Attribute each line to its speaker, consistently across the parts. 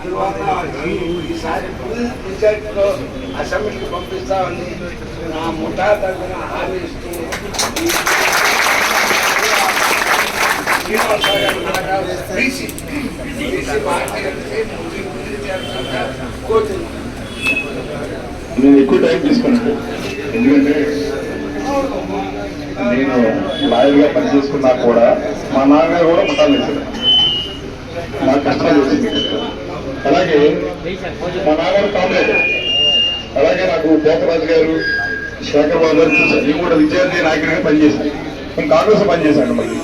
Speaker 1: అందువల్ల ఈసారి ఫుల్ రిజల్ట్లో అసెంబ్లీకి పంపిస్తామని నా ముఠా తరఫున హామీ ఇస్తూ
Speaker 2: నేను ఎక్కువ టైం తీసుకున్నాను. ఎందుకంటే నేను లాయర్గా పనిచేసుకున్నా కూడా మా నాన్నగారు కూడా ముఠాలు వేసాడు, నాకు కష్టాలు వచ్చింది. అలాగే మా నాన్నగారు కామ్రేడ్, అలాగే నాకు పోతరాజు గారు, శేఖర్ బాబు గారు చూశాను. నేను కూడా విద్యార్థి నాయకుడిగా పనిచేశాను. నేను కాంగ్రెస్ పనిచేశాను. మళ్ళీ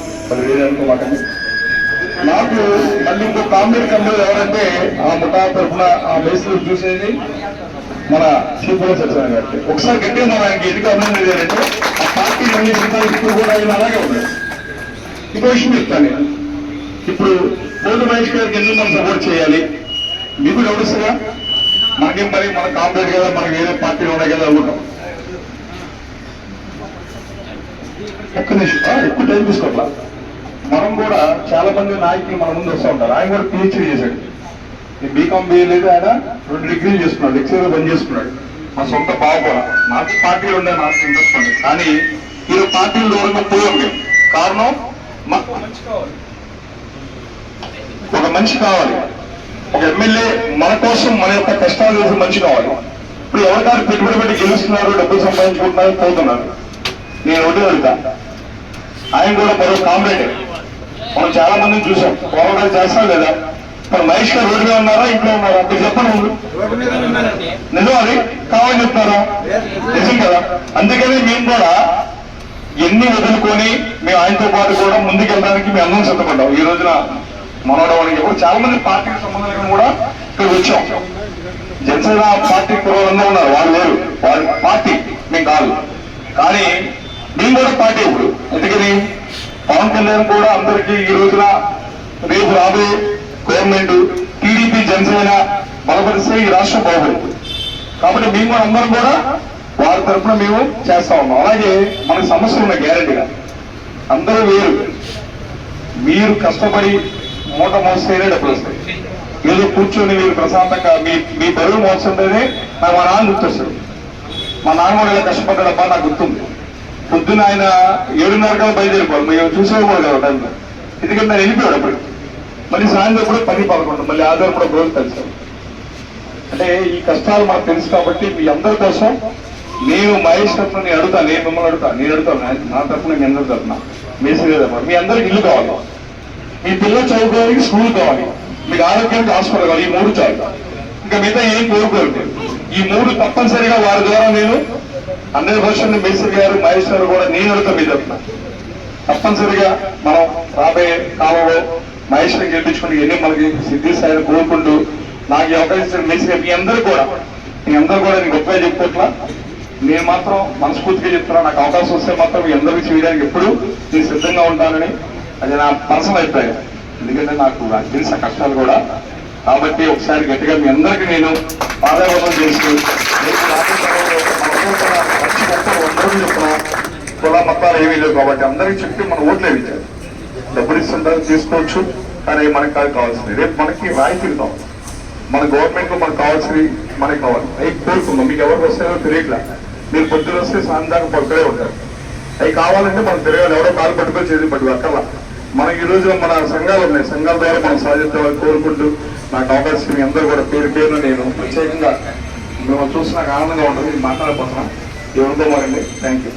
Speaker 2: వేరే అనుకోమాకండి. నాకు మళ్ళీ ఇంకో కామ్రేడ్ కంపెనీలు ఎవరంటే ఆ ముఠా తరఫున ఆ మేస్త్రులు చూసేది మన శ్రీపురం సత్యనారాయణ గారికి. ఒకసారి గట్టిగా మనం ఆయనకి ఎందుకు అభినందన ఏంటంటే ఆ పార్టీ అన్ని ఇప్పుడు కూడా ఆయన అలాగే ఉన్నాడు. ఇంకో విషయం చెప్తాను నేను. ఇప్పుడు బోధ మహేష్ గారికి ఎందుకు మనం సపోర్ట్ చేయాలి? మీకు గౌరవస్తుగా మనకేం పని, మన కాంప్లీట్ కదా, మనకి వేరే పార్టీలు ఉన్నాయి కదా అనుకుంటాం. ఒక్క నిమిషం, ఎక్కువ టైం తీసుకోవట్లా. మనం కూడా చాలా మంది నాయకులు మన ముందు వస్తూ ఉంటారు. ఆయన కూడా పిహెచ్డీ చేశాడు. బీకామ్ బిఏ లేదు, ఆయన 2 డిగ్రీలు చేసుకున్నాడు, లెక్చరర్ పని చేసుకున్నాడు. మా సొంత బావ కూడా. నాకు పార్టీలు ఉండే, నాకు ఇంట్రెస్ట్ ఉంది. కానీ ఈ పార్టీల దూరంగా పోయాం మేము. కారణం మాకు ఒక మనిషి కావాలి, ఒక ఎమ్మెల్యే మన కోసం మన యొక్క కష్టాలు చేసి మనిషి కావాలి. ఇప్పుడు ఎవరికారు పెట్టుబడి పెట్టి గెలుస్తున్నారు, డబ్బులు సంపాదించుకుంటున్నారు, పోతున్నారు. నేను ఒకటి అడుగుతా, ఆయన కూడా మరో కామ్రేడే. మనం చాలా మందిని చూసాం, పోరాటాలు చేస్తాం లేదా? మరి మహేష్ గారు రోడ్డుగా ఉన్నారా, ఇంట్లో ఉన్నారా? మీరు చెప్పండి. నిజం అది కావాలని చెప్తారా? నిజం కదా. అందుకని మేము కూడా ఎన్ని వదులుకొని మేము ఆయనతో పాటు కూడా ముందుకెళ్ళడానికి మేము అందరం సిద్ధపడ్డాం. ఈ రోజున మనోడవానికి కూడా చాలా మంది పార్టీకి సంబంధించిన కూడా ఇక్కడ వచ్చాం. జనసేన పార్టీ కుర్రలందరూ ఉన్నారు, వాళ్ళు లేరు, వాళ్ళ పార్టీ మేము కాదు. కానీ మేము కూడా పార్టీ ఇప్పుడు. ఎందుకని పవన్ కళ్యాణ్ కూడా అందరికీ ఈ రోజున రేపు రాబోయే గవర్నమెంట్ టీడీపీ జనసేన బలపరిస్తే ఈ రాష్ట్రం బాగుంటుంది. కాబట్టి మేము అందరం కూడా వారి తరఫున మేము చేస్తా ఉన్నాం. అలాగే మనకు సమస్యలు ఉన్నాయి గ్యారెంటీగా. అందరూ వేరు, మీరు కష్టపడి మూట మోస్తేనే డబ్బులు వస్తాయి. ఏదో కూర్చొని మీరు ప్రశాంతంగా మీ బరువు మోస్తుంటేనే నాకు మా నాన్న గుర్తొస్తాడు. మా నాన్న కూడా ఇలా కష్టపడ్డాడబ్బా నాకు గుర్తుంది. పొద్దున్న ఆయన 7:30 బయలుదేరిపోవాలి, మేము చూసేవాడు కదా టైంలో. ఎందుకంటే నేను వెళ్ళిపోయాడు అప్పుడు. మళ్ళీ సాయంత్రం కూడా 10-11, మళ్ళీ ఆధారం కూడా రోజు కలిసాం. అంటే ఈ కష్టాలు మనకు తెలుసు. కాబట్టి మీ అందరి కోసం నేను మహేష్ తరఫున నేను అడుగుతాను, నేను మిమ్మల్ని నేను అడుగుతాను, నా తరఫున మీ అందరి తరఫున మేసే తరఫున మీ అందరికి ఇల్లు కావాలి, మీ పిల్లలు చదువుకోవడానికి స్కూల్ కావాలి, మీకు ఆరోగ్యానికి హాస్పిటల్ కావాలి. ఈ 3 చాలు, ఇంకా మిగతా ఏం కోరుకోరు. ఈ 3 తప్పనిసరిగా వారి ద్వారా నేను 100% మేసే గారు, మహేష్ గారు కూడా నేను అడుగుతాను మీ తరఫున. తప్పనిసరిగా మనం రాబోయే కాలంలో మహేష్ని గెలిపించుకుని ఎన్ని మనకి సిద్ధి స్థాయిని కోరుకుంటూ నాకు అవకాశం మేసే మీ అందరూ కూడా నేను గొప్పగా చెప్పుకోవట్లా. నేను మాత్రం మనస్ఫూర్తిగా చెప్తున్నా, నాకు అవకాశం వస్తే మాత్రం మీ అందరికీ చేయడానికి ఎప్పుడు నేను సిద్ధంగా ఉంటానని. అది నా పర్సనల్ అభిప్రాయం. ఎందుకంటే నాకు తెలిసిన కష్టాలు కూడా. కాబట్టి ఒకసారి గట్టిగా మీ అందరికీ నేను పాదాభివందనం చేస్తూ చెప్తున్నా, కుల మొత్తాలు ఏమీ లేవు కాబట్టి అందరికీ చెప్పి మన ఓట్లు వేయించాలి. డబ్బులు ఇస్తుంటారు, తీసుకోవచ్చు, కానీ మనకి కావాల్సింది రేపు మనకి రాయితీలు కావాలి. మన గవర్నమెంట్ లో మనకు కావాల్సింది మనకి కావాలి. అవి కోరుకుందాం. మీకు ఎవరికి వస్తాయో తెలియట్లా. మీరు పొద్దున వస్తే సాయంత్రం పక్కడే ఉంటారు. అవి కావాలంటే మనం తిరగాలి. ఎవరో కాలు పట్టుకొని చేసి పట్టుకు అక్కల మనకి ఈ రోజు మన సంఘాలు ఉన్నాయి. సంఘాల ద్వారా మనం సాధించాలని కోరుకుంటూ నాకు అవకాశం మీ అందరూ కూడా పేరున నేను ప్రత్యేకంగా మిమ్మల్ని చూసి నాకు ఆనందంగా ఉంటుంది. మాట్లాడబోతున్నాను. ఏమనుకోమారండి. Thank you.